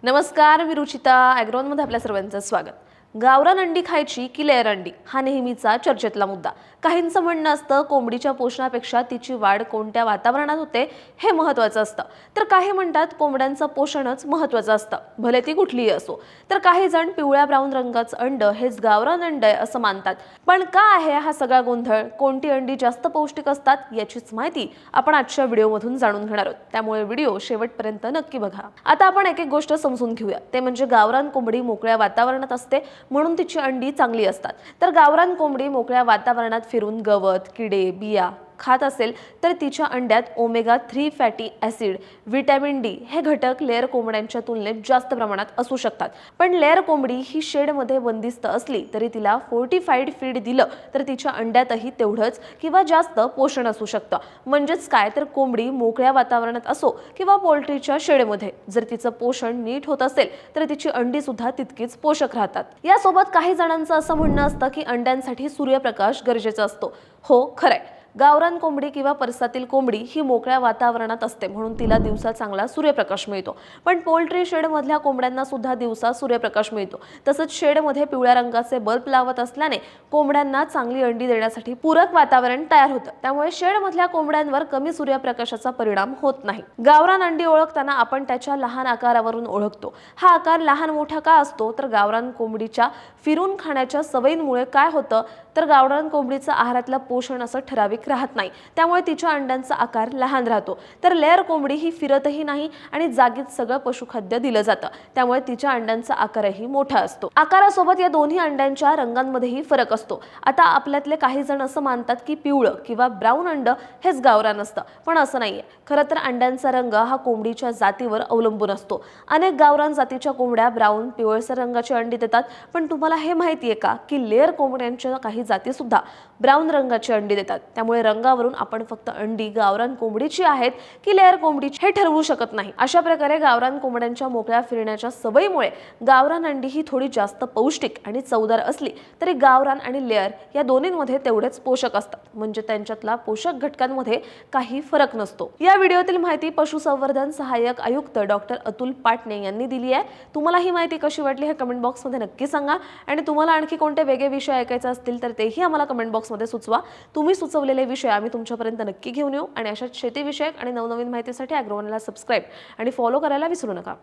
नमस्कार, मी रुचिता ॲग्रोनमध्ये आपल्या सर्वांचं स्वागत. गावरान अंडी खायची की लेअर अंडी हा नेहमीचा चर्चेतला मुद्दा. काहींचं म्हणणं असतं कोंबडीच्या पोषणापेक्षा तिची वाढ कोणत्या वातावरणात होते हे महत्त्वाचं असतं, तर काही म्हणतात कोंबड्यांचं पोषणच महत्त्वाचं असतं, भले ती कुठलीही असो. तर काही जण पिवळ्या ब्राऊन रंगाचं अंड हेच गावरान अंड आहे असं मानतात. पण का आहे हा सगळा गोंधळ? कोणती अंडी जास्त पौष्टिक असतात याचीच माहिती आपण आजच्या व्हिडिओमधून जाणून घेणार आहोत, त्यामुळे व्हिडिओ शेवटपर्यंत नक्की बघा. आता आपण एक एक गोष्ट समजून घेऊया. ते म्हणजे गावरान कोंबडी मोकळ्या वातावरणात असते म्हणून तिची अंडी चांगली असतात. तर गावरान कोंबडी मोकळ्या वातावरणात फिरून गवत, किडे, बिया खात असेल तर तिच्या अंड्यात omega 3 fatty acid, vitamin D हे घटक लेअर कोंबड्यांच्या तुलनेत जास्त प्रमाणात असू शकतात. पण लेअर कोंबडी ही शेडमध्ये बंदिस्त असली तरी तिला फोर्टिफाईड फीड दिलं तर तिच्या अंड्यातही तेवढंच किंवा जास्त पोषण असू शकतं. म्हणजेच काय, तर कोंबडी मोकळ्या वातावरणात असो किंवा पोल्ट्रीच्या शेडमध्ये जर तिचं पोषण नीट होत असेल तर तिची अंडी सुद्धा तितकीच पोषक राहतात. यासोबत काही जणांचं असं म्हणणं असतं की अंड्यांसाठी सूर्यप्रकाश गरजेचा असतो. हो, खरंय. गावरान कोंबडी किंवा परसातील कोंबडी ही मोकळ्या वातावरणात असते म्हणून तिला दिवसा चांगला सूर्यप्रकाश मिळतो. पण पोल्ट्री शेडमधल्या कोंबड्यांना सुद्धा दिवसा सूर्यप्रकाश मिळतो. तसंच शेडमध्ये पिवळ्या रंगाचे बल्ब लावत असल्याने कोंबड्यांना चांगली अंडी देण्यासाठी पूरक वातावरण तयार होतं. त्यामुळे शेडमधल्या कोंबड्यांवर कमी सूर्यप्रकाशाचा परिणाम होत नाही. गावरान अंडी ओळखताना आपण त्याच्या लहान आकारावरून ओळखतो. हा आकार लहान मोठा का असतो, तर गावरान कोंबडीच्या फिरून खाण्याच्या सवयींमुळे काय होतं, तर गावरान कोंबडीचं आहारातलं पोषण असं ठराविक राहत नाही, त्यामुळे तिच्या अंड्यांचा आकार लहान राहतो. तर लेअर कोंबडी ही फिरतही नाही आणि जागीच सगळं पशुखाद्य दिलं जातं, त्यामुळे तिच्या अंड्यांचा आकारही मोठा असतो. आकारासोबत या दोन्ही अंड्यांच्या रंगांमध्येही फरक असतो. आता आपल्यातले काही जण असं मानतात की पिवळं किंवा ब्राऊन अंड हेच गावरान असतं, पण असं नाहीये. खरं तर अंड्यांचा रंग हा कोंबडीच्या जातीवर अवलंबून असतो. अनेक गावरान जातीच्या कोंबड्या ब्राऊन पिवळसर रंगाची अंडी देतात. पण तुम्हाला हे माहितीये का की लेअर कोंबड्यांच्या काही जाती सुद्धा ब्राऊन रंगाची अंडी देतात. त्यामुळे रंगावरून आपण फक्त अंडी गावरान कोंबडीची आहेत की लेअर कोंबडीची हे ठरवू शकत नाही. अशा प्रकारे गावरान कोंबड्यांच्या मोकळ्या फिरण्याच्या सवयीमुळे गावरान अंडी ही थोडी जास्त पौष्टिक आणि चवदार असली तरी गावरान आणि लेअर या दोन्हींमध्ये तेवढेच पोषक असतात. म्हणजे त्यांच्यातला पोषक घटकांमध्ये काही फरक नसतो. या व्हिडिओतील माहिती पशुसंवर्धन सहाय्यक आयुक्त डॉक्टर अतुल पाटणे यांनी दिली आहे. तुम्हाला ही माहिती कशी वाटली हे कमेंट बॉक्समध्ये नक्की सांगा. आणि तुम्हाला आणखी कोणते वेगळे विषय ऐकायचे असतील तर तेही आम्हाला कमेंट बॉक्समध्ये सुचवा. तुम्ही सुचवलेले विषय आम्ही तुमच्यापर्यंत नक्की घेऊन येऊ. आणि अशाच शेतीविषयक आणि नवनवीन माहितीसाठी ॲग्रोवनला सबस्क्राईब आणि फॉलो करायला विसरू नका.